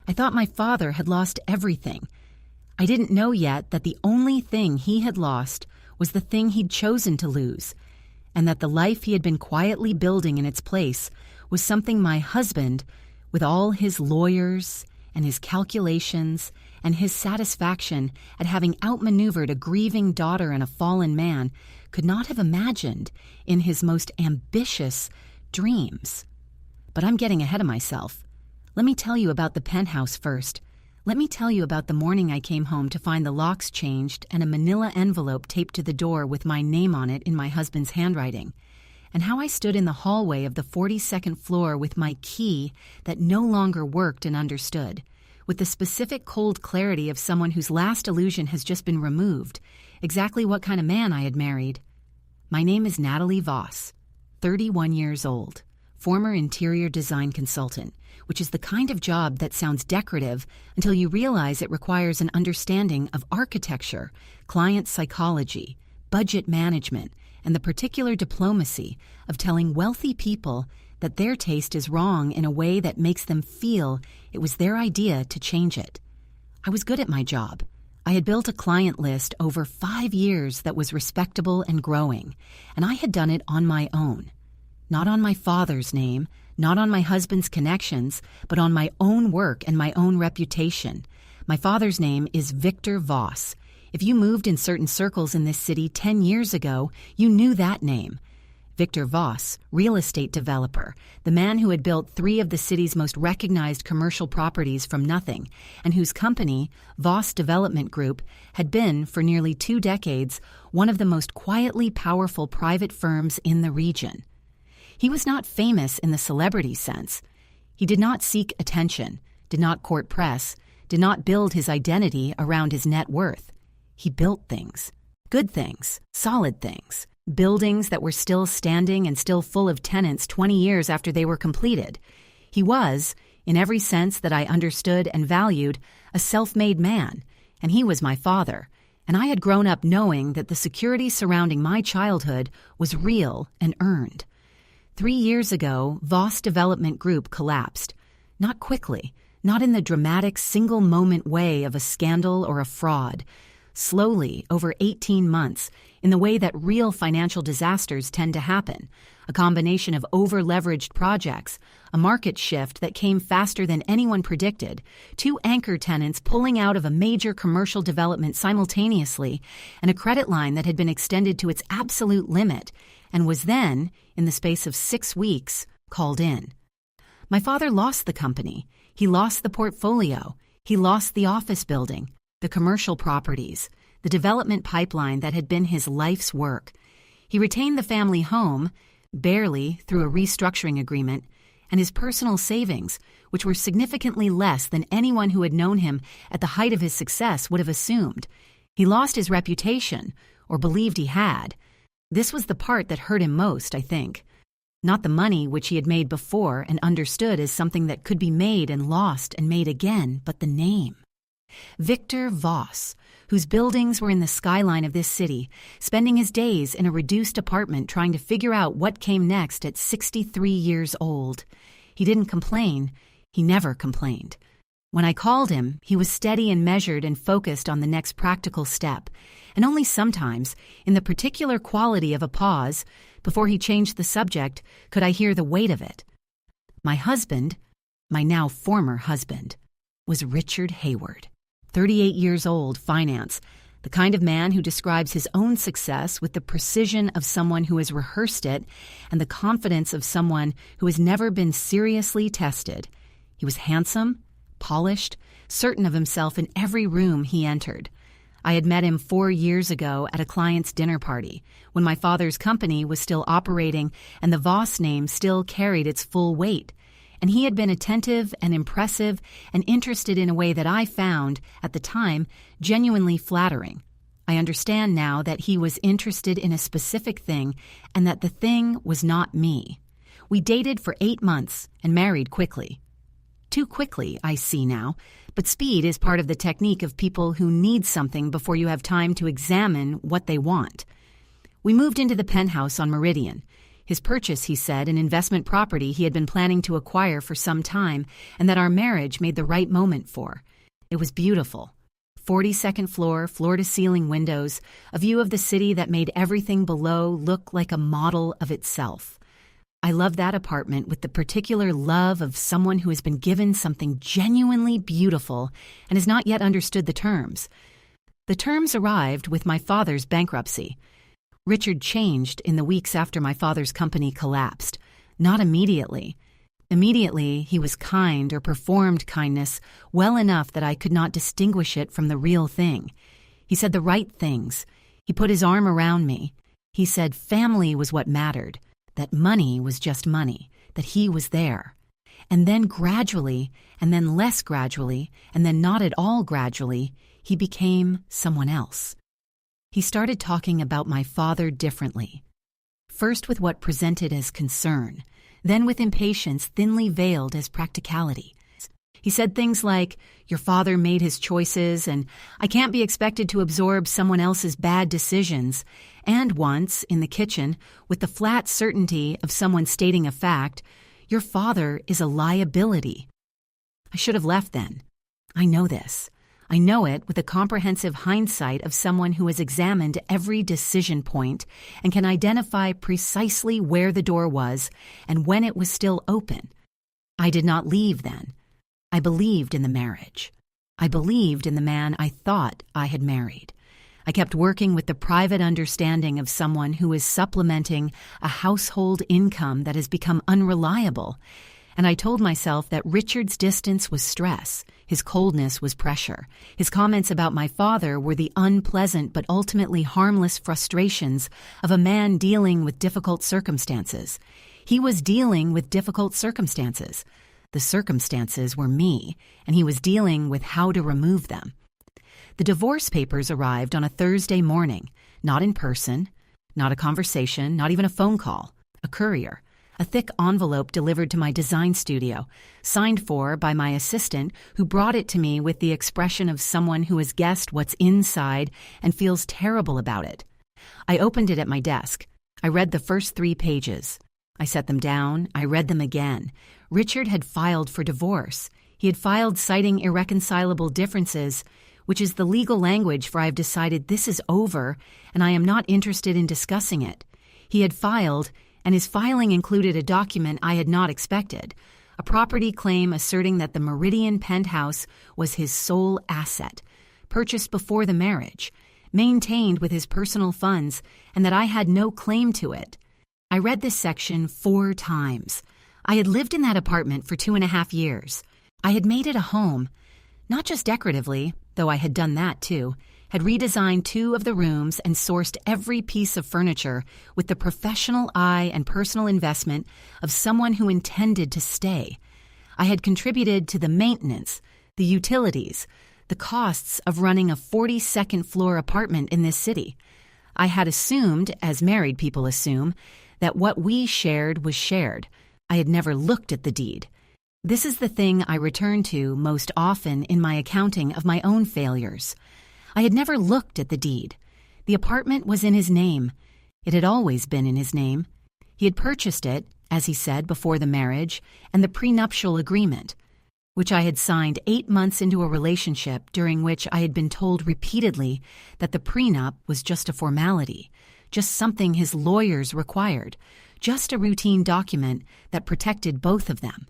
I thought my father had lost everything. I didn't know yet that the only thing he had lost was the thing he'd chosen to lose, and that the life he had been quietly building in its place was something my husband, with all his lawyers and his calculations and his satisfaction at having outmaneuvered a grieving daughter and a fallen man, could not have imagined in his most ambitious dreams. But I'm getting ahead of myself. Let me tell you about the penthouse first. Let me tell you about the morning I came home to find the locks changed and a manila envelope taped to the door with my name on it in my husband's handwriting, and how I stood in the hallway of the 42nd floor with my key that no longer worked and understood, with the specific cold clarity of someone whose last illusion has just been removed, exactly what kind of man I had married. My name is Natalie Voss, 31 years old, former interior design consultant, which is the kind of job that sounds decorative until you realize it requires an understanding of architecture, client psychology, budget management, and the particular diplomacy of telling wealthy people that their taste is wrong in a way that makes them feel it was their idea to change it. I was good at my job. I had built a client list over 5 years that was respectable and growing, and I had done it on my own. Not on my father's name, not on my husband's connections, but on my own work and my own reputation. My father's name is Victor Voss. If you moved in certain circles in this city 10 years ago, you knew that name. Victor Voss, real estate developer, the man who had built 3 of the city's most recognized commercial properties from nothing, and whose company, Voss Development Group, had been, for nearly 2 decades, one of the most quietly powerful private firms in the region. He was not famous in the celebrity sense. He did not seek attention, did not court press, did not build his identity around his net worth. He built things, good things, solid things, buildings that were still standing and still full of tenants 20 years after they were completed. He was, in every sense that I understood and valued, a self-made man, and he was my father, and I had grown up knowing that the security surrounding my childhood was real and earned. 3 years ago, Voss Development Group collapsed. Not quickly, not in the dramatic single-moment way of a scandal or a fraud. Slowly, over 18 months, in the way that real financial disasters tend to happen, a combination of over-leveraged projects, a market shift that came faster than anyone predicted, 2 anchor tenants pulling out of a major commercial development simultaneously, and a credit line that had been extended to its absolute limit, and was then, in the space of 6 weeks, called in. My father lost the company. He lost the portfolio. He lost the office building, the commercial properties, the development pipeline that had been his life's work. He retained the family home, barely through a restructuring agreement, and his personal savings, which were significantly less than anyone who had known him at the height of his success would have assumed. He lost his reputation, or believed he had. This was the part that hurt him most, I think. Not the money which he had made before and understood as something that could be made and lost and made again, but the name. Victor Voss, whose buildings were in the skyline of this city, spending his days in a reduced apartment trying to figure out what came next at 63 years old. He didn't complain. He never complained. When I called him, he was steady and measured and focused on the next practical step, and only sometimes, in the particular quality of a pause, before he changed the subject, could I hear the weight of it. My husband, my now former husband, was Richard Hayward, 38 years old, finance, the kind of man who describes his own success with the precision of someone who has rehearsed it and the confidence of someone who has never been seriously tested. He was handsome, polished, certain of himself in every room he entered. I had met him 4 years ago at a client's dinner party, when my father's company was still operating and the Voss name still carried its full weight, and he had been attentive and impressive and interested in a way that I found, at the time, genuinely flattering. I understand now that he was interested in a specific thing and that the thing was not me. We dated for 8 months and married quickly. Too quickly, I see now, but speed is part of the technique of people who need something before you have time to examine what they want. We moved into the penthouse on Meridian. His purchase, he said, an investment property he had been planning to acquire for some time and that our marriage made the right moment for. It was beautiful. 42nd floor, floor-to-ceiling windows, a view of the city that made everything below look like a model of itself. I love that apartment with the particular love of someone who has been given something genuinely beautiful and has not yet understood the terms. The terms arrived with my father's bankruptcy. Richard changed in the weeks after my father's company collapsed. Not immediately. Immediately, he was kind or performed kindness well enough that I could not distinguish it from the real thing. He said the right things. He put his arm around me. He said family was what mattered, that money was just money, that he was there. And then gradually, and then less gradually, and then not at all gradually, he became someone else. He started talking about my father differently. First with what presented as concern, then with impatience thinly veiled as practicality. He said things like, "Your father made his choices, and I can't be expected to absorb someone else's bad decisions." And once, in the kitchen, with the flat certainty of someone stating a fact, "Your father is a liability." I should have left then. I know this. I know it with the comprehensive hindsight of someone who has examined every decision point and can identify precisely where the door was and when it was still open. I did not leave then. I believed in the marriage. I believed in the man I thought I had married. I kept working with the private understanding of someone who is supplementing a household income that has become unreliable. And I told myself that Richard's distance was stress, his coldness was pressure. His comments about my father were the unpleasant but ultimately harmless frustrations of a man dealing with difficult circumstances. He was dealing with difficult circumstances. The circumstances were me, and he was dealing with how to remove them. The divorce papers arrived on a Thursday morning, not in person, not a conversation, not even a phone call, a courier. A thick envelope delivered to my design studio, signed for by my assistant who brought it to me with the expression of someone who has guessed what's inside and feels terrible about it. I opened it at my desk. I read the first 3 pages. I set them down. I read them again. Richard had filed for divorce. He had filed citing irreconcilable differences, which is the legal language for I've decided this is over and I am not interested in discussing it. He had filed, and his filing included a document I had not expected, a property claim asserting that the Meridian penthouse was his sole asset, purchased before the marriage, maintained with his personal funds, and that I had no claim to it. I read this section 4 times. I had lived in that apartment for 2.5 years. I had made it a home, not just decoratively, though I had done that too, had redesigned 2 of the rooms and sourced every piece of furniture with the professional eye and personal investment of someone who intended to stay. I had contributed to the maintenance, the utilities, the costs of running a 42nd floor apartment in this city. I had assumed, as married people assume, that what we shared was shared. I had never looked at the deed. This is the thing I return to most often in my accounting of my own failures. I had never looked at the deed. The apartment was in his name. It had always been in his name. He had purchased it, as he said, before the marriage, and the prenuptial agreement, which I had signed 8 months into a relationship during which I had been told repeatedly that the prenup was just a formality, just something his lawyers required, just a routine document that protected both of them.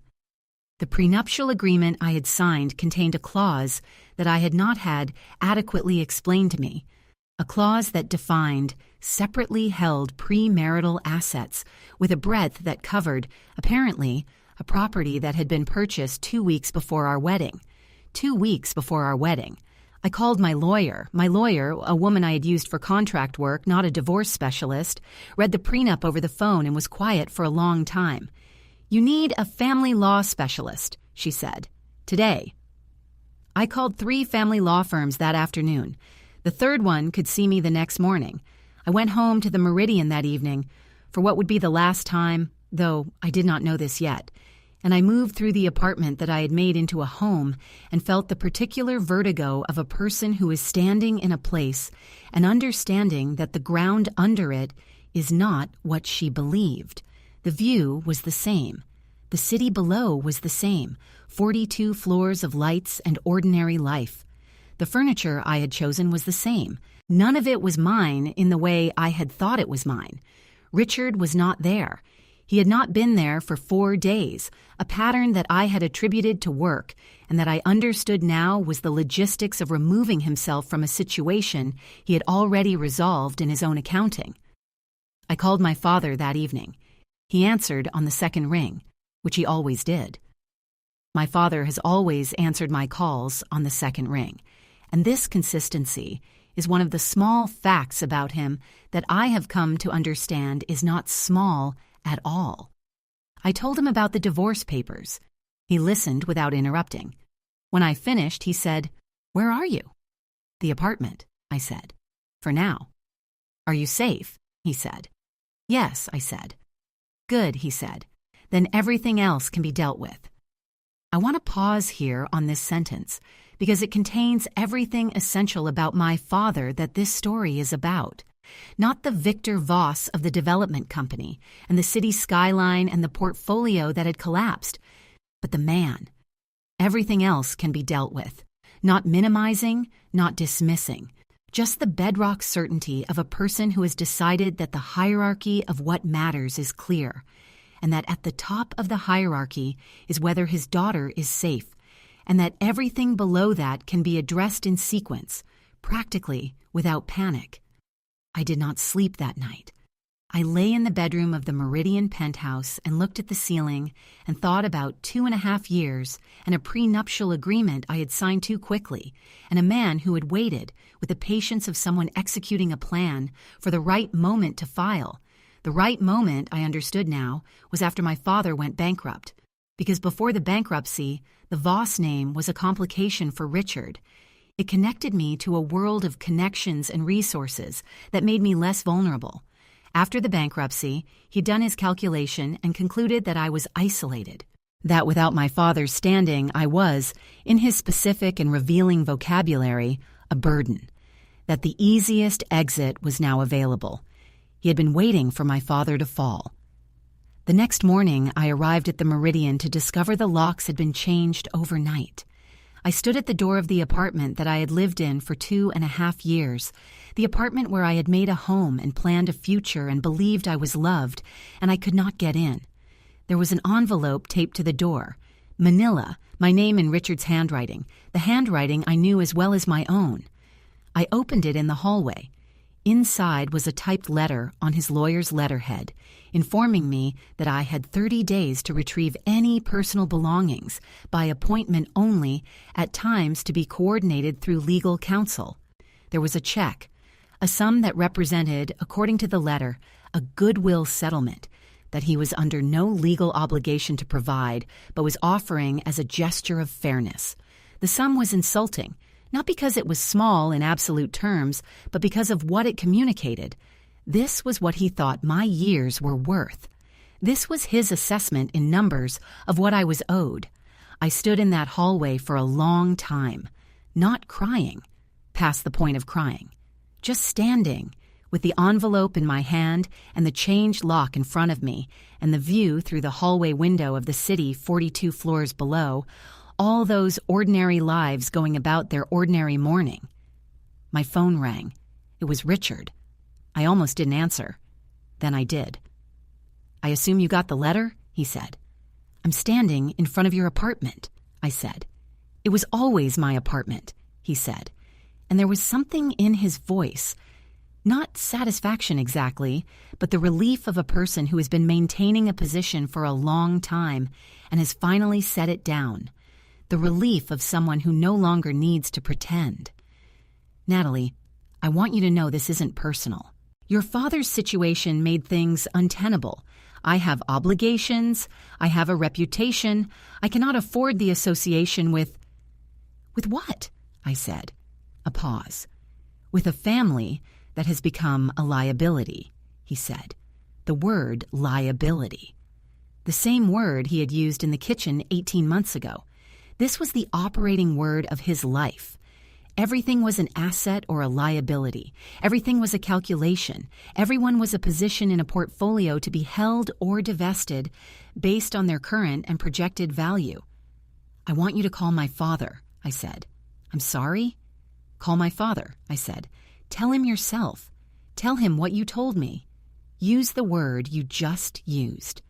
The prenuptial agreement I had signed contained a clause that I had not had adequately explained to me, a clause that defined separately held premarital assets with a breadth that covered, apparently, a property that had been purchased 2 weeks before our wedding. 2 weeks before our wedding. I called my lawyer. My lawyer, a woman I had used for contract work, not a divorce specialist, read the prenup over the phone and was quiet for a long time. "You need a family law specialist," she said. "Today." I called 3 family law firms that afternoon. The third one could see me the next morning. I went home to the Meridian that evening, for what would be the last time, though I did not know this yet, and I moved through the apartment that I had made into a home and felt the particular vertigo of a person who is standing in a place and understanding that the ground under it is not what she believed. The view was the same. The city below was the same, 42 floors of lights and ordinary life. The furniture I had chosen was the same. None of it was mine in the way I had thought it was mine. Richard was not there. He had not been there for 4 days, a pattern that I had attributed to work, and that I understood now was the logistics of removing himself from a situation he had already resolved in his own accounting. I called my father that evening. He answered on the second ring, which he always did. My father has always answered my calls on the second ring, and this consistency is one of the small facts about him that I have come to understand is not small at all. I told him about the divorce papers. He listened without interrupting. When I finished, he said, "Where are you?" "The apartment," I said. "For now." "Are you safe?" he said. "Yes," I said. "Good," he said. "Then everything else can be dealt with." I want to pause here on this sentence because it contains everything essential about my father that this story is about. Not the Victor Voss of the development company and the city skyline and the portfolio that had collapsed, but the man. Everything else can be dealt with. Not minimizing, not dismissing. Just the bedrock certainty of a person who has decided that the hierarchy of what matters is clear, and that at the top of the hierarchy is whether his daughter is safe, and that everything below that can be addressed in sequence, practically without panic. I did not sleep that night. I lay in the bedroom of the Meridian penthouse and looked at the ceiling and thought about 2.5 years and a prenuptial agreement I had signed too quickly, and a man who had waited with the patience of someone executing a plan for the right moment to file. The right moment, I understood now, was after my father went bankrupt, because before the bankruptcy, the Voss name was a complication for Richard. It connected me to a world of connections and resources that made me less vulnerable. After the bankruptcy, he'd done his calculation and concluded that I was isolated, that without my father's standing, I was, in his specific and revealing vocabulary, a burden, that the easiest exit was now available. He had been waiting for my father to fall. The next morning, I arrived at the Meridian to discover the locks had been changed overnight. I stood at the door of the apartment that I had lived in for 2.5 years, the apartment where I had made a home and planned a future and believed I was loved, and I could not get in. There was an envelope taped to the door. Manila, my name in Richard's handwriting, the handwriting I knew as well as my own. I opened it in the hallway. Inside was a typed letter on his lawyer's letterhead, informing me that I had 30 days to retrieve any personal belongings, by appointment only, at times to be coordinated through legal counsel. There was a check, a sum that represented, according to the letter, a goodwill settlement that he was under no legal obligation to provide, but was offering as a gesture of fairness. The sum was insulting, not because it was small in absolute terms, but because of what it communicated. This was what he thought my years were worth. This was his assessment in numbers of what I was owed. I stood in that hallway for a long time, not crying, past the point of crying, just standing, with the envelope in my hand and the changed lock in front of me, and the view through the hallway window of the city 42 floors below, all those ordinary lives going about their ordinary morning. My phone rang. It was Richard. I almost didn't answer. Then I did. "I assume you got the letter?" he said. "I'm standing in front of your apartment," I said. "It was always my apartment," he said. And there was something in his voice, not satisfaction exactly, but the relief of a person who has been maintaining a position for a long time and has finally set it down. The relief of someone who no longer needs to pretend. "Natalie, I want you to know this isn't personal. Your father's situation made things untenable. I have obligations. I have a reputation. I cannot afford the association with—" "With what?" I said. A pause. "With a family that has become a liability," he said. The word liability. The same word he had used in the kitchen 18 months ago. This was the operating word of his life. Everything was an asset or a liability. Everything was a calculation. Everyone was a position in a portfolio to be held or divested based on their current and projected value. "I want you to call my father," I said. "I'm sorry?" "Call my father," I said. "Tell him yourself. Tell him what you told me. Use the word you just used."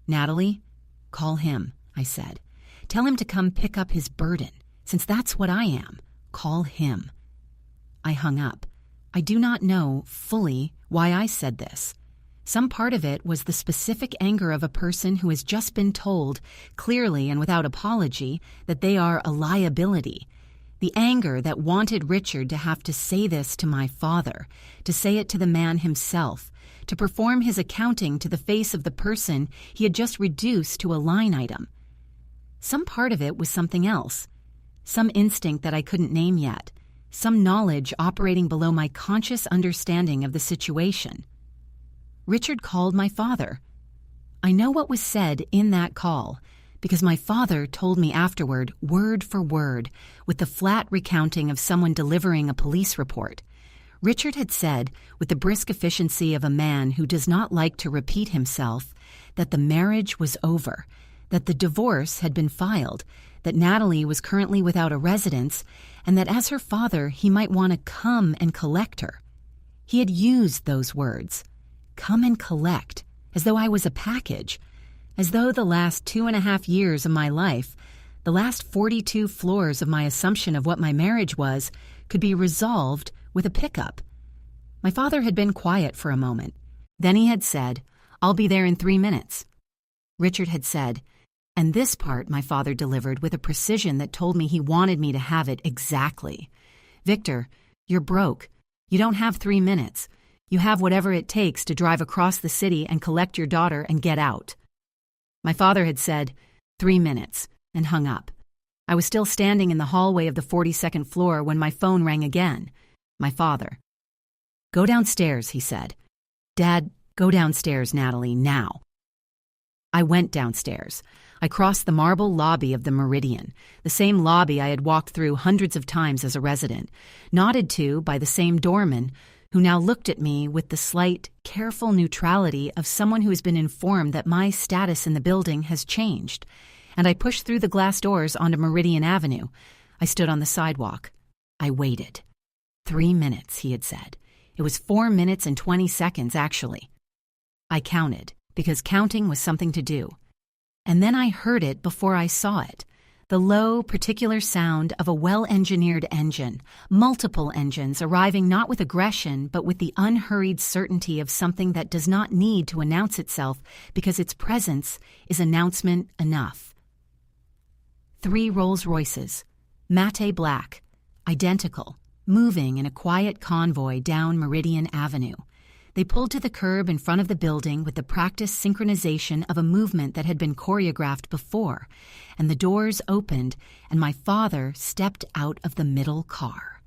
"Natalie, call him," I said. "Tell him to come pick up his burden, since that's what I am. Call him." I hung up. I do not know fully why I said this. Some part of it was the specific anger of a person who has just been told, clearly and without apology, that they are a liability. The anger that wanted Richard to have to say this to my father, to say it to the man himself, to perform his accounting to the face of the person he had just reduced to a line item. Some part of it was something else. Some instinct that I couldn't name yet. Some knowledge operating below my conscious understanding of the situation. Richard called my father. I know what was said in that call, because my father told me afterward, word for word, with the flat recounting of someone delivering a police report. Richard had said, with the brisk efficiency of a man who does not like to repeat himself, that the marriage was over, that the divorce had been filed, that Natalie was currently without a residence, and that as her father he might want to come and collect her. He had used those words, come and collect, as though I was a package, as though the last 2.5 years of my life, the last 42 floors of my assumption of what my marriage was, could be resolved with a pickup. My father had been quiet for a moment. Then he had said, "I'll be there in 3 minutes." Richard had said, and this part my father delivered with a precision that told me he wanted me to have it exactly. "Victor, you're broke. You don't have 3 minutes. You have whatever it takes to drive across the city and collect your daughter and get out." My father had said, 3 minutes, and hung up. I was still standing in the hallway of the 42nd floor when my phone rang again. My father. "Go downstairs," he said. "Dad, go downstairs, Natalie, now." I went downstairs. I crossed the marble lobby of the Meridian, the same lobby I had walked through hundreds of times as a resident, nodded to by the same doorman, who now looked at me with the slight, careful neutrality of someone who has been informed that my status in the building has changed, and I pushed through the glass doors onto Meridian Avenue. I stood on the sidewalk. I waited. 3 minutes, he had said. It was 4 minutes and 20 seconds, actually. I counted, because counting was something to do. And then I heard it before I saw it. The low, particular sound of a well-engineered engine, multiple engines arriving not with aggression, but with the unhurried certainty of something that does not need to announce itself because its presence is announcement enough. 3 Rolls-Royces, matte black, identical, moving in a quiet convoy down Meridian Avenue. They pulled to the curb in front of the building with the practiced synchronization of a movement that had been choreographed before, and the doors opened, and my father stepped out of the middle car.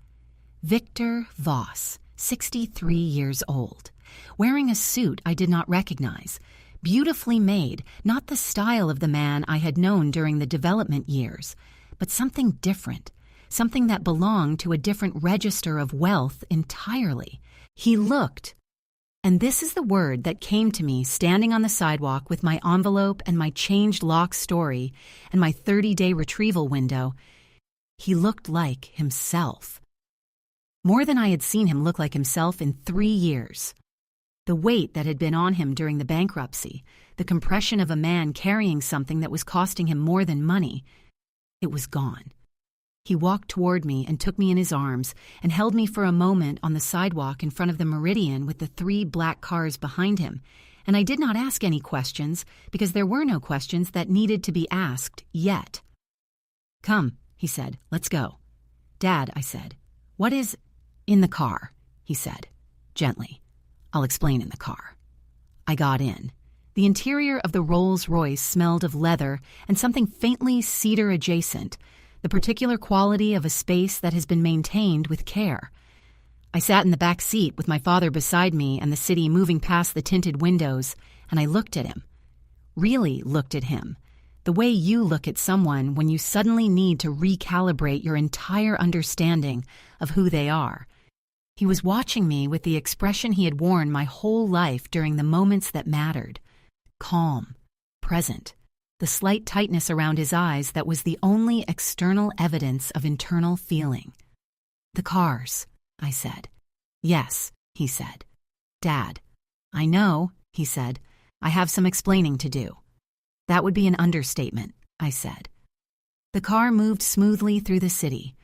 Victor Voss, 63 years old, wearing a suit I did not recognize, beautifully made, not the style of the man I had known during the development years, but something different, something that belonged to a different register of wealth entirely. He looked, and this is the word that came to me standing on the sidewalk with my envelope and my changed lock story and my 30-day retrieval window. He looked like himself. More than I had seen him look like himself in 3 years. The weight that had been on him during the bankruptcy, the compression of a man carrying something that was costing him more than money, it was gone. He walked toward me and took me in his arms and held me for a moment on the sidewalk in front of the Meridian with the 3 black cars behind him, and I did not ask any questions because there were no questions that needed to be asked yet. "Come," he said, "let's go." "Dad," I said. "What is in the car?" he said, gently. "I'll explain in the car." I got in. The interior of the Rolls-Royce smelled of leather and something faintly cedar adjacent, the particular quality of a space that has been maintained with care. I sat in the back seat with my father beside me and the city moving past the tinted windows, and I looked at him. Really looked at him. The way you look at someone when you suddenly need to recalibrate your entire understanding of who they are. He was watching me with the expression he had worn my whole life during the moments that mattered. Calm, present, the slight tightness around his eyes that was the only external evidence of internal feeling. "The cars," I said. "Yes," he said. "Dad." "I know," he said. "I have some explaining to do." "That would be an understatement," I said. The car moved smoothly through the city.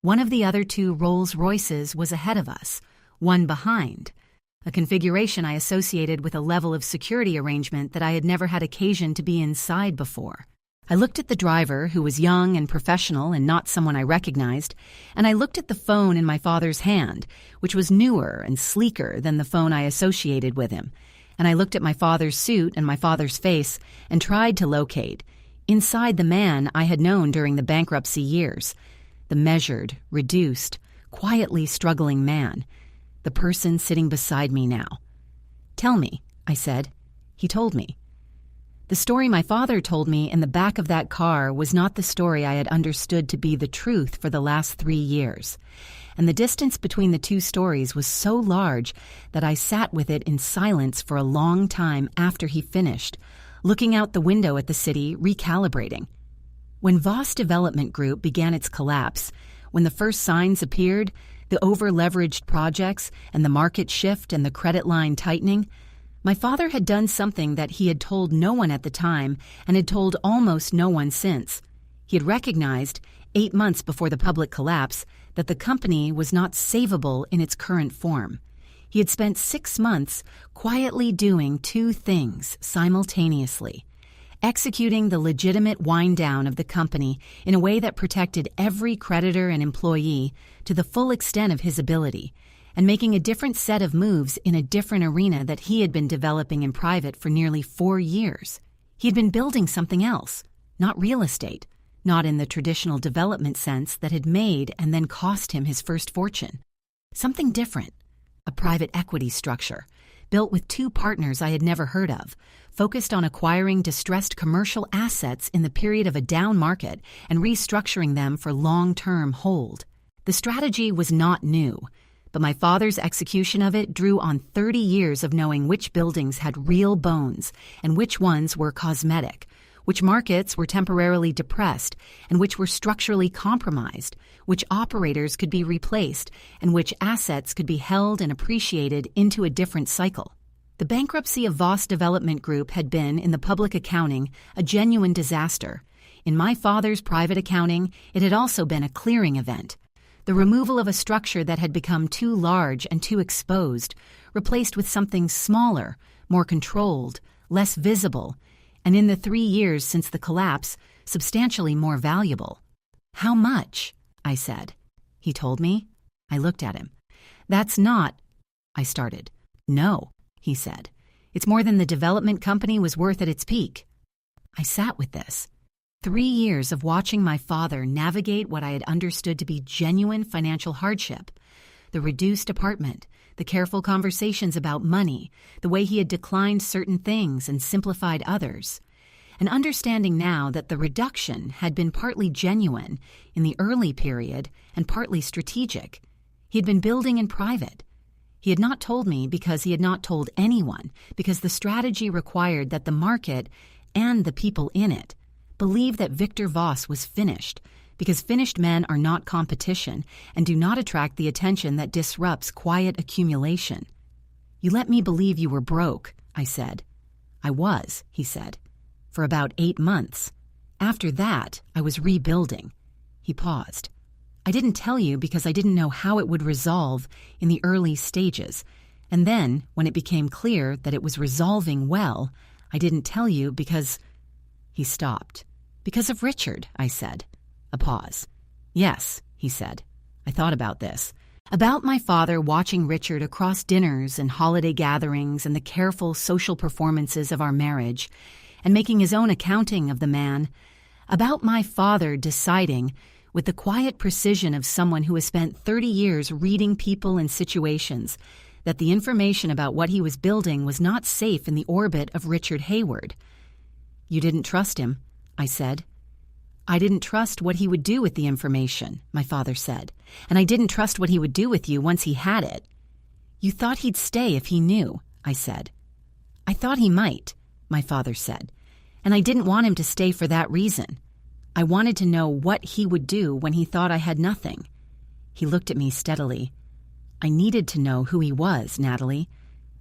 One of the other two Rolls-Royces was ahead of us, one behind, a configuration I associated with a level of security arrangement that I had never had occasion to be inside before. I looked at the driver, who was young and professional and not someone I recognized, and I looked at the phone in my father's hand, which was newer and sleeker than the phone I associated with him, and I looked at my father's suit and my father's face and tried to locate, inside the man I had known during the bankruptcy years, the measured, reduced, quietly struggling man, the person sitting beside me now. "Tell me," I said. He told me. The story my father told me in the back of that car was not the story I had understood to be the truth for the last 3 years, and the distance between the two stories was so large that I sat with it in silence for a long time after he finished, looking out the window at the city, recalibrating. When Voss Development Group began its collapse, when the first signs appeared, the over-leveraged projects and the market shift and the credit line tightening, my father had done something that he had told no one at the time and had told almost no one since. He had recognized, 8 months before the public collapse, that the company was not savable in its current form. He had spent 6 months quietly doing 2 things simultaneously: executing the legitimate wind-down of the company in a way that protected every creditor and employee to the full extent of his ability, and making a different set of moves in a different arena that he had been developing in private for nearly 4 years. He had been building something else, not real estate, not in the traditional development sense that had made and then cost him his first fortune. Something different, a private equity structure, built with 2 partners I had never heard of, focused on acquiring distressed commercial assets in the period of a down market and restructuring them for long-term hold. The strategy was not new, but my father's execution of it drew on 30 years of knowing which buildings had real bones and which ones were cosmetic, which markets were temporarily depressed and which were structurally compromised, which operators could be replaced, and which assets could be held and appreciated into a different cycle. The bankruptcy of Voss Development Group had been, in the public accounting, a genuine disaster. In my father's private accounting, it had also been a clearing event. The removal of a structure that had become too large and too exposed, replaced with something smaller, more controlled, less visible, and in the 3 years since the collapse, substantially more valuable. "How much?" I said. He told me. I looked at him. "That's not," I started. "No," he said. "It's more than the development company was worth at its peak." I sat with this. 3 years of watching my father navigate what I had understood to be genuine financial hardship. The reduced apartment, the careful conversations about money, the way he had declined certain things and simplified others. And understanding now that the reduction had been partly genuine in the early period and partly strategic. He had been building in private. He had not told me because he had not told anyone, because the strategy required that the market and the people in it believe that Victor Voss was finished, because finished men are not competition and do not attract the attention that disrupts quiet accumulation. "You let me believe you were broke," I said. "I was," he said, "for about 8 months. After that, I was rebuilding." He paused. "I didn't tell you because I didn't know how it would resolve in the early stages, and then, when it became clear that it was resolving well, I didn't tell you because—" He stopped. "Because of Richard," I said. A pause. "Yes," he said. "I thought about this. About my father watching Richard across dinners and holiday gatherings and the careful social performances of our marriage, and making his own accounting of the man. About my father deciding, with the quiet precision of someone who has spent 30 years reading people and situations, that the information about what he was building was not safe in the orbit of Richard Hayward." "You didn't trust him," I said. I didn't trust what he would do with the information, my father said, and I didn't trust what he would do with you once he had it. You thought he'd stay if he knew, I said. I thought he might, my father said, and I didn't want him to stay for that reason. I wanted to know what he would do when he thought I had nothing. He looked at me steadily. I needed to know who he was, Natalie.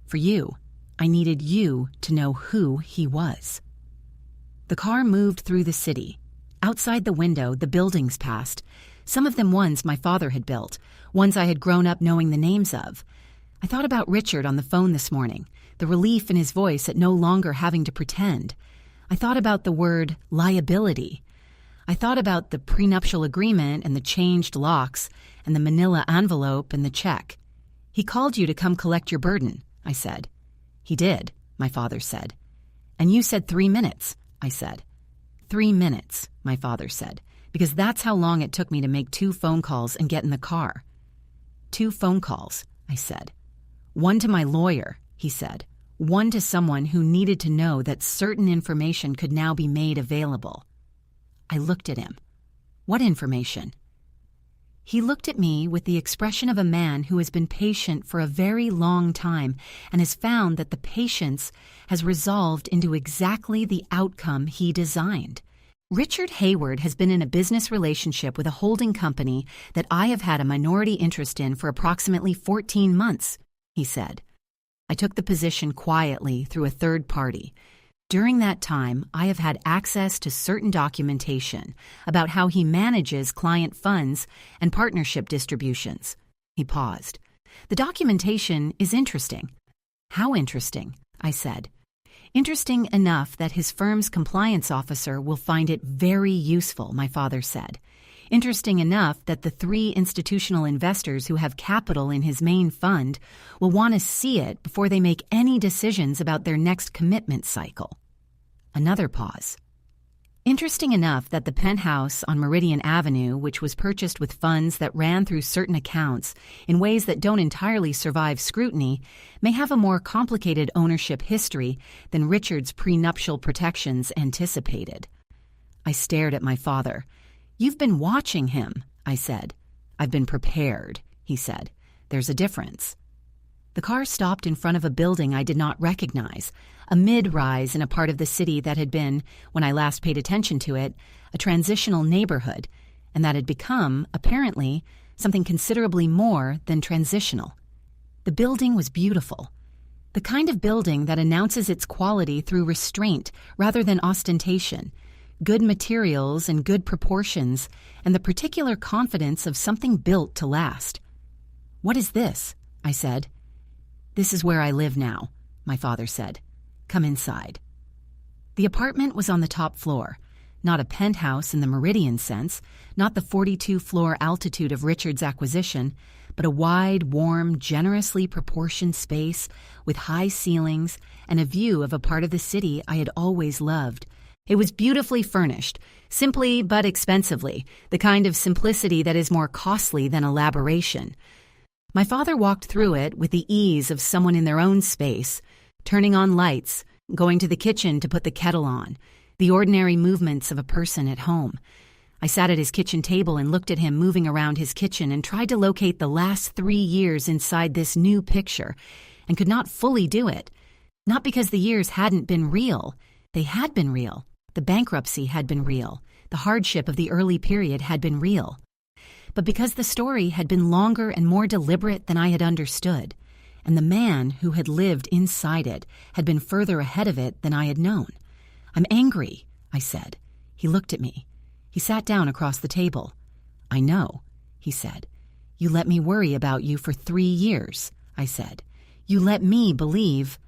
For you, I needed you to know who he was. The car moved through the city. Outside the window, the buildings passed, some of them ones my father had built, ones I had grown up knowing the names of. I thought about Richard on the phone this morning, the relief in his voice at no longer having to pretend. I thought about the word liability. I thought about the prenuptial agreement and the changed locks and the manila envelope and the check. He called you to come collect your burden, I said. He did, my father said. And you said 3 minutes, I said. 3 minutes, my father said, because that's how long it took me to make 2 phone calls and get in the car. 2 phone calls, I said. One to my lawyer, he said. One to someone who needed to know that certain information could now be made available. I looked at him. What information? He looked at me with the expression of a man who has been patient for a very long time and has found that the patience has resolved into exactly the outcome he designed. Richard Hayward has been in a business relationship with a holding company that I have had a minority interest in for approximately 14 months, he said. I took the position quietly through a third party. During that time, I have had access to certain documentation about how he manages client funds and partnership distributions. He paused. The documentation is interesting. How interesting? I said. Interesting enough that his firm's compliance officer will find it very useful, my father said. Interesting enough that the 3 institutional investors who have capital in his main fund will want to see it before they make any decisions about their next commitment cycle. Another pause. Interesting enough that the penthouse on Meridian Avenue, which was purchased with funds that ran through certain accounts in ways that don't entirely survive scrutiny, may have a more complicated ownership history than Richard's prenuptial protections anticipated. I stared at my father. You've been watching him, I said. I've been prepared, he said. There's a difference. The car stopped in front of a building I did not recognize, a mid-rise in a part of the city that had been, when I last paid attention to it, a transitional neighborhood, and that had become, apparently, something considerably more than transitional. The building was beautiful. The kind of building that announces its quality through restraint rather than ostentation, good materials and good proportions, and the particular confidence of something built to last. What is this? I said. This is where I live now, my father said. Come inside. The apartment was on the top floor, not a penthouse in the Meridian sense, not the 42-floor altitude of Richard's acquisition, but a wide, warm, generously proportioned space with high ceilings and a view of a part of the city I had always loved. It was beautifully furnished, simply but expensively, the kind of simplicity that is more costly than elaboration. My father walked through it with the ease of someone in their own space, turning on lights, going to the kitchen to put the kettle on, the ordinary movements of a person at home. I sat at his kitchen table and looked at him moving around his kitchen and tried to locate the last 3 years inside this new picture, and could not fully do it. Not because the years hadn't been real. They had been real. The bankruptcy had been real. The hardship of the early period had been real. But because the story had been longer and more deliberate than I had understood, and the man who had lived inside it had been further ahead of it than I had known. I'm angry, I said. He looked at me. He sat down across the table. I know, he said. You let me worry about you for 3 years, I said. You let me believe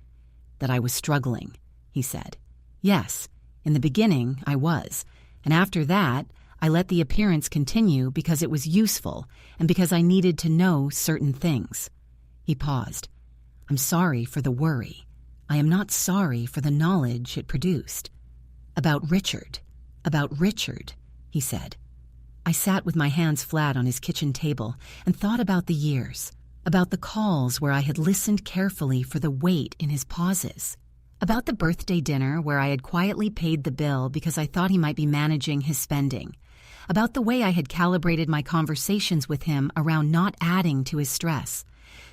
that I was struggling, he said. Yes, in the beginning I was, and after that I let the appearance continue because it was useful and because I needed to know certain things. He paused. I'm sorry for the worry. I am not sorry for the knowledge it produced. About Richard, he said. I sat with my hands flat on his kitchen table and thought about the years, about the calls where I had listened carefully for the weight in his pauses, About the birthday dinner where I had quietly paid the bill because I thought he might be managing his spending. About the way I had calibrated my conversations with him around not adding to his stress.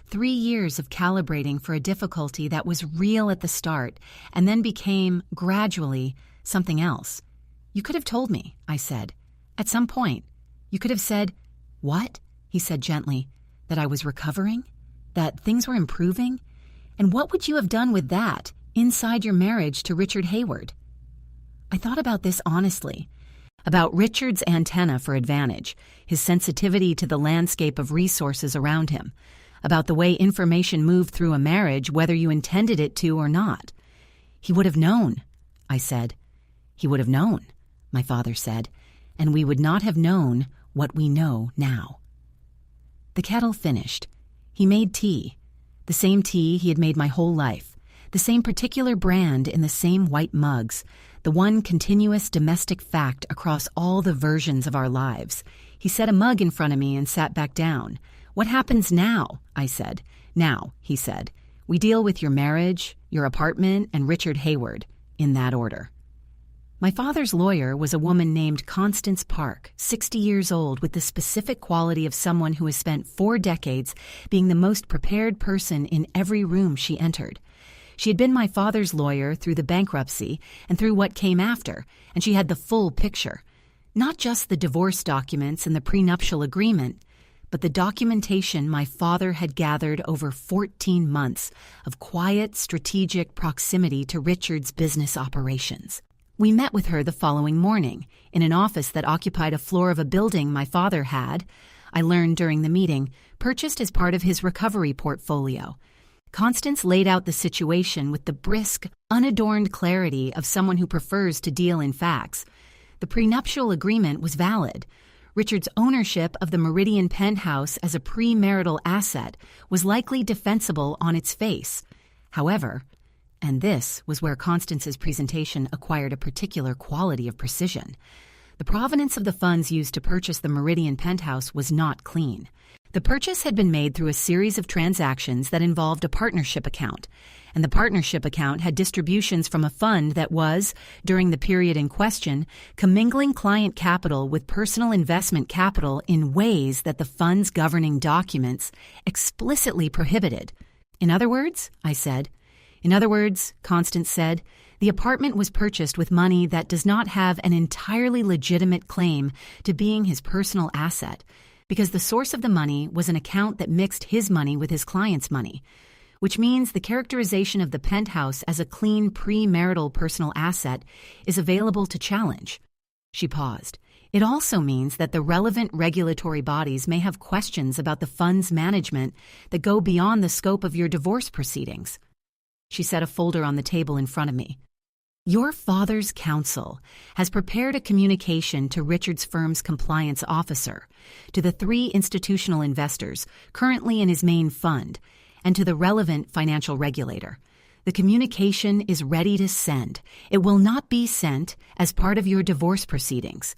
3 years of calibrating for a difficulty that was real at the start and then became, gradually, something else. "You could have told me," I said. "At some point. You could have said," "What?" he said gently. "That I was recovering? That things were improving? And what would you have done with that, inside your marriage to Richard Hayward?" I thought about this honestly. About Richard's antenna for advantage, his sensitivity to the landscape of resources around him, about the way information moved through a marriage whether you intended it to or not. "He would have known," I said. "He would have known," my father said, "and we would not have known what we know now." The kettle finished. He made tea, the same tea he had made my whole life, the same particular brand in the same white mugs, the one continuous domestic fact across all the versions of our lives. He set a mug in front of me and sat back down. "What happens now?" I said. "Now," he said. "We deal with your marriage, your apartment, and Richard Hayward, in that order." My father's lawyer was a woman named Constance Park, 60 years old, with the specific quality of someone who has spent 4 decades being the most prepared person in every room she entered. She had been my father's lawyer through the bankruptcy and through what came after, and she had the full picture. Not just the divorce documents and the prenuptial agreement, but the documentation my father had gathered over 14 months of quiet, strategic proximity to Richard's business operations. We met with her the following morning in an office that occupied a floor of a building my father had, I learned during the meeting, purchased as part of his recovery portfolio. Constance laid out the situation with the brisk, unadorned clarity of someone who prefers to deal in facts. The prenuptial agreement was valid. Richard's ownership of the Meridian penthouse as a premarital asset was likely defensible on its face. However, and this was where Constance's presentation acquired a particular quality of precision, the provenance of the funds used to purchase the Meridian penthouse was not clean. The purchase had been made through a series of transactions that involved a partnership account, and the partnership account had distributions from a fund that was, during the period in question, commingling client capital with personal investment capital in ways that the fund's governing documents explicitly prohibited. "In other words," I said. "In other words," Constance said, "the apartment was purchased with money that does not have an entirely legitimate claim to being his personal asset, because the source of the money was an account that mixed his money with his client's money, which means the characterization of the penthouse as a clean premarital personal asset is available to challenge." She paused. "It also means that the relevant regulatory bodies may have questions about the fund's management that go beyond the scope of your divorce proceedings." She set a folder on the table in front of me. "Your father's counsel has prepared a communication to Richard's firm's compliance officer, to the 3 institutional investors currently in his main fund, and to the relevant financial regulator. The communication is ready to send. It will not be sent as part of your divorce proceedings.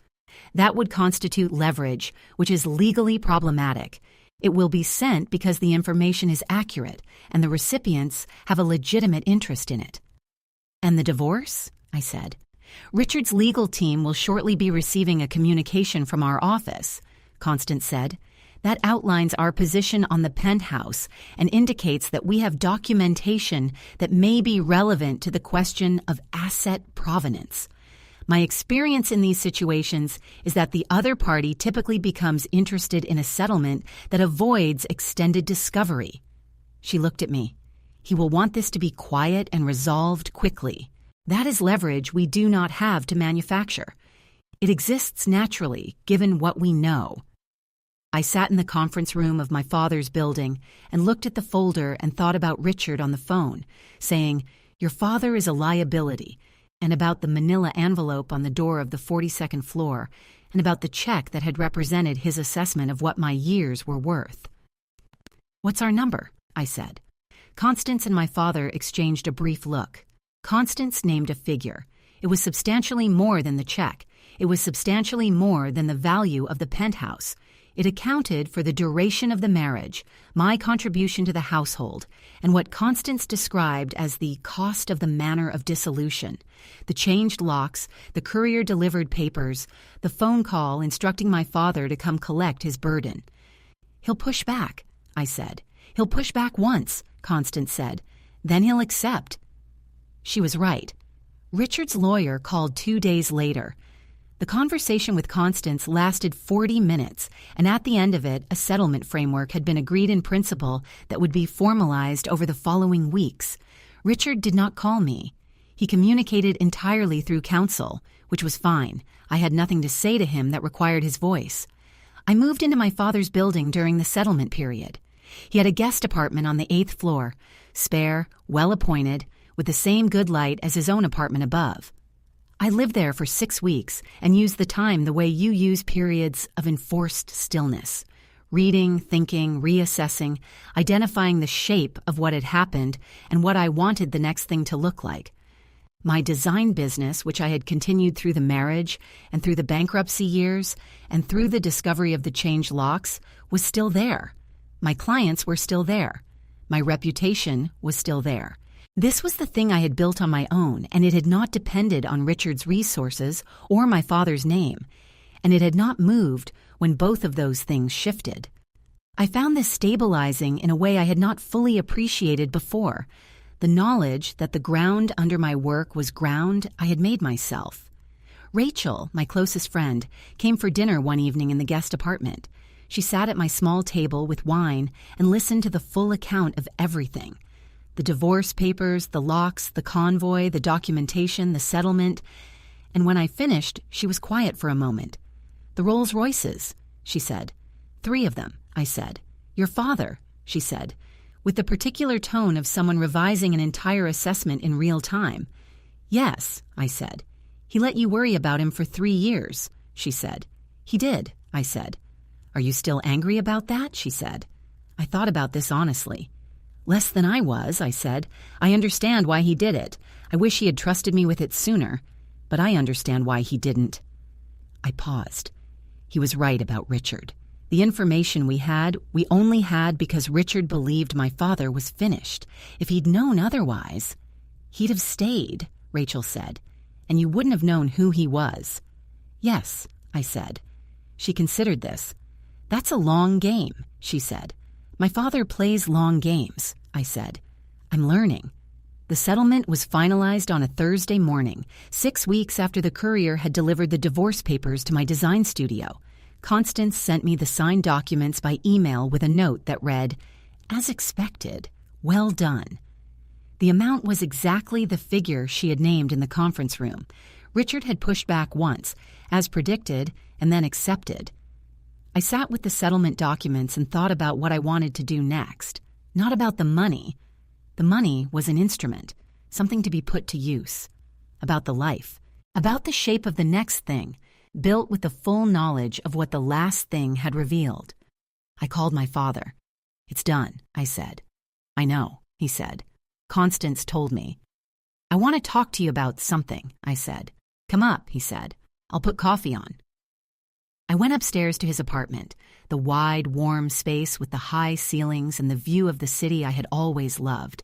That would constitute leverage, which is legally problematic. It will be sent because the information is accurate and the recipients have a legitimate interest in it." "And the divorce?" I said. "Richard's legal team will shortly be receiving a communication from our office," Constance said. "That outlines our position on the penthouse and indicates that we have documentation that may be relevant to the question of asset provenance. My experience in these situations is that the other party typically becomes interested in a settlement that avoids extended discovery." She looked at me. "He will want this to be quiet and resolved quickly. That is leverage we do not have to manufacture. It exists naturally, given what we know." I sat in the conference room of my father's building and looked at the folder and thought about Richard on the phone, saying, "Your father is a liability," and about the manila envelope on the door of the 42nd floor, and about the check that had represented his assessment of what my years were worth. "What's our number?" I said. Constance and my father exchanged a brief look. Constance named a figure. It was substantially more than the check. It was substantially more than the value of the penthouse. It accounted for the duration of the marriage, my contribution to the household, and what Constance described as the cost of the manner of dissolution, the changed locks, the courier-delivered papers, the phone call instructing my father to come collect his burden. "He'll push back," I said. "He'll push back once," Constance said. "Then he'll accept." She was right. Richard's lawyer called 2 days later. The conversation with Constance lasted 40 minutes, and at the end of it, a settlement framework had been agreed in principle that would be formalized over the following weeks. Richard did not call me. He communicated entirely through counsel, which was fine. I had nothing to say to him that required his voice. I moved into my father's building during the settlement period. He had a guest apartment on the 8th floor, spare, well-appointed, with the same good light as his own apartment above. I lived there for 6 weeks and used the time the way you use periods of enforced stillness. Reading, thinking, reassessing, identifying the shape of what had happened and what I wanted the next thing to look like. My design business, which I had continued through the marriage and through the bankruptcy years and through the discovery of the changed locks, was still there. My clients were still there. My reputation was still there. This was the thing I had built on my own, and it had not depended on Richard's resources or my father's name, and it had not moved when both of those things shifted. I found this stabilizing in a way I had not fully appreciated before, the knowledge that the ground under my work was ground I had made myself. Rachel, my closest friend, came for dinner one evening in the guest apartment. She sat at my small table with wine and listened to the full account of everything. The divorce papers, the locks, the convoy, the documentation, the settlement. And when I finished, she was quiet for a moment. "The Rolls-Royces," she said. "3 of them," I said. "Your father," she said, with the particular tone of someone revising an entire assessment in real time. "Yes," I said. "He let you worry about him for 3 years," she said. "He did," I said. "Are you still angry about that?" she said. I thought about this honestly. "Less than I was," I said. "I understand why he did it. I wish he had trusted me with it sooner, but I understand why he didn't." I paused. He was right about Richard. The information we only had because Richard believed my father was finished. If he'd known otherwise, "He'd have stayed," Rachel said, "and you wouldn't have known who he was." "Yes," I said. She considered this. "That's a long game," she said. "My father plays long games," I said. "I'm learning." The settlement was finalized on a Thursday morning, 6 weeks after the courier had delivered the divorce papers to my design studio. Constance sent me the signed documents by email with a note that read, "As expected, well done." The amount was exactly the figure she had named in the conference room. Richard had pushed back once, as predicted, and then accepted. I sat with the settlement documents and thought about what I wanted to do next. Not about the money. The money was an instrument, something to be put to use. About the life. About the shape of the next thing, built with the full knowledge of what the last thing had revealed. I called my father. "It's done," I said. "I know," he said. "Constance told me." "I want to talk to you about something," I said. "Come up," he said. "I'll put coffee on." I went upstairs to his apartment, the wide, warm space with the high ceilings and the view of the city I had always loved,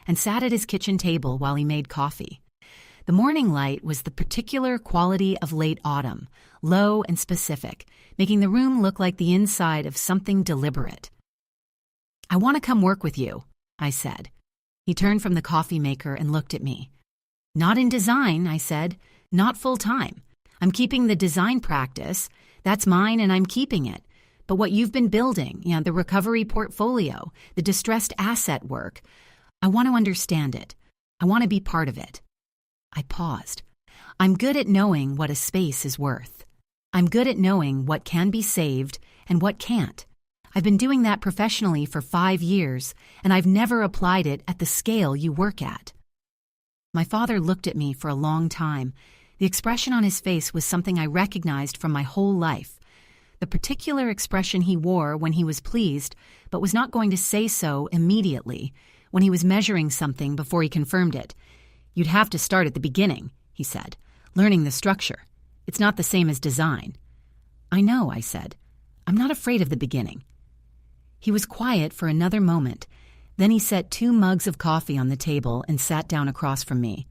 and sat at his kitchen table while he made coffee. The morning light was the particular quality of late autumn, low and specific, making the room look like the inside of something deliberate. "I want to come work with you," I said. He turned from the coffee maker and looked at me. "Not in design," I said. "Not full-time. I'm keeping the design practice. That's mine and I'm keeping it. But what you've been building, the recovery portfolio, the distressed asset work, I want to understand it. I want to be part of it." I paused. I'm good at knowing what a space is worth. I'm good at knowing what can be saved and what can't. I've been doing that professionally for 5 years, and I've never applied it at the scale you work at. My father looked at me for a long time. The expression on his face was something I recognized from my whole life. The particular expression he wore when he was pleased, but was not going to say so immediately, when he was measuring something before he confirmed it. "You'd have to start at the beginning," he said, "learning the structure. It's not the same as design." "I know," I said. I'm not afraid of the beginning." He was quiet for another moment. Then he set 2 mugs of coffee on the table and sat down across from me.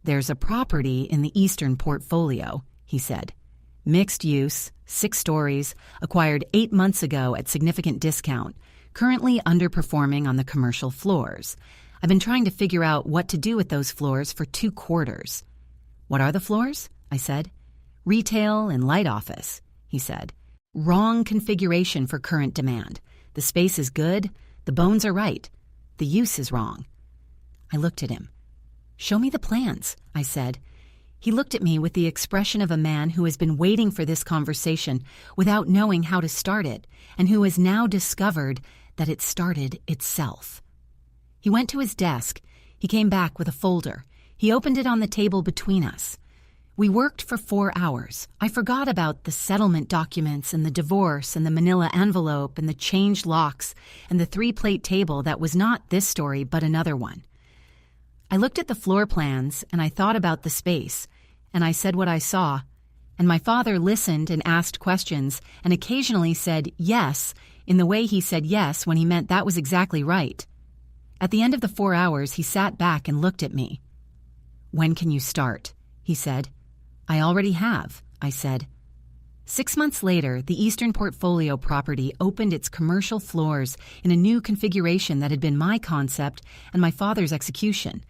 "There's a property in the Eastern portfolio," he said. "Mixed use, 6 stories, acquired 8 months ago at significant discount, currently underperforming on the commercial floors. I've been trying to figure out what to do with those floors for 2 quarters." "What are the floors?" I said. "Retail and light office," he said. "Wrong configuration for current demand. The space is good, the bones are right. The use is wrong." I looked at him. "Show me the plans," I said. He looked at me with the expression of a man who has been waiting for this conversation without knowing how to start it, and who has now discovered that it started itself. He went to his desk. He came back with a folder. He opened it on the table between us. We worked for 4 hours. I forgot about the settlement documents and the divorce and the manila envelope and the changed locks and the 3-plate table that was not this story but another one. I looked at the floor plans and I thought about the space, and I said what I saw, and my father listened and asked questions and occasionally said yes in the way he said yes when he meant that was exactly right. At the end of the 4 hours, he sat back and looked at me. "When can you start?" he said. "I already have," I said. 6 months later, the Eastern Portfolio property opened its commercial floors in a new configuration that had been my concept and my father's execution,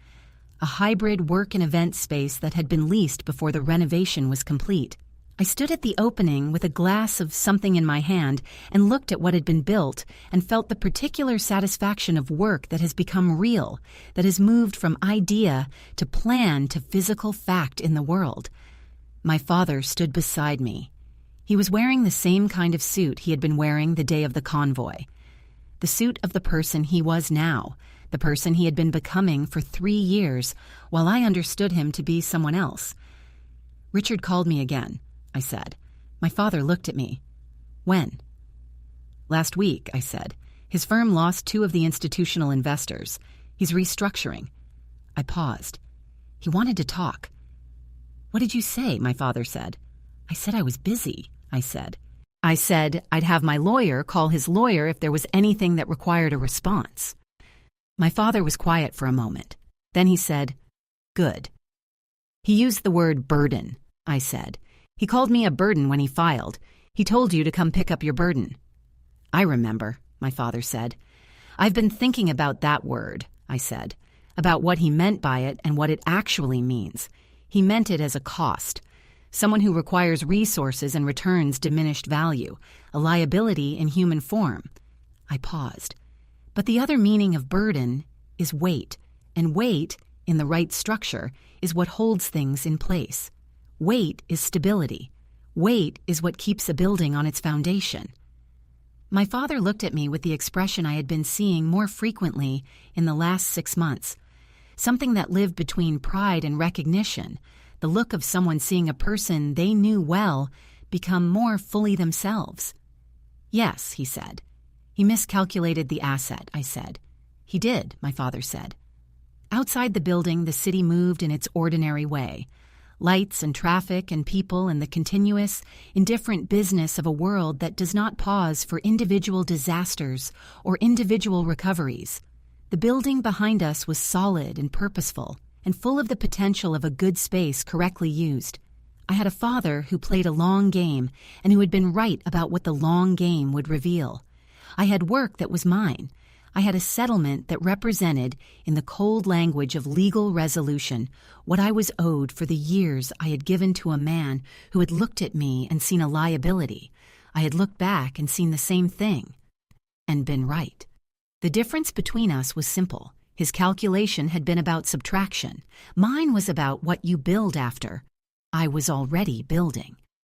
a hybrid work and event space that had been leased before the renovation was complete. I stood at the opening with a glass of something in my hand and looked at what had been built and felt the particular satisfaction of work that has become real, that has moved from idea to plan to physical fact in the world. My father stood beside me. He was wearing the same kind of suit he had been wearing the day of the convoy. The suit of the person he was now, the person he had been becoming for 3 years, while I understood him to be someone else. "Richard called me again," I said. My father looked at me. "When?" "Last week," I said. "His firm lost 2 of the institutional investors. He's restructuring." I paused. He wanted to talk. "What did you say?" my father said. "I said I was busy," I said. "I said I'd have my lawyer call his lawyer if there was anything that required a response." My father was quiet for a moment. Then he said, "Good." "He used the word burden," I said. "He called me a burden when he filed. He told you to come pick up your burden." "I remember," my father said. "I've been thinking about that word," I said, "about what he meant by it and what it actually means. He meant it as a cost, someone who requires resources and returns diminished value, a liability in human form." I paused. "But the other meaning of burden is weight, and weight, in the right structure, is what holds things in place. Weight is stability. Weight is what keeps a building on its foundation." My father looked at me with the expression I had been seeing more frequently in the last 6 months, something that lived between pride and recognition, the look of someone seeing a person they knew well become more fully themselves. "Yes," he said. "He miscalculated the asset," I said. "He did," my father said. Outside the building, the city moved in its ordinary way. Lights and traffic and people and the continuous, indifferent business of a world that does not pause for individual disasters or individual recoveries. The building behind us was solid and purposeful and full of the potential of a good space correctly used. I had a father who played a long game and who had been right about what the long game would reveal. I had work that was mine. I had a settlement that represented, in the cold language of legal resolution, what I was owed for the years I had given to a man who had looked at me and seen a liability. I had looked back and seen the same thing, and been right. The difference between us was simple. His calculation had been about subtraction. Mine was about what you build after. I was already building.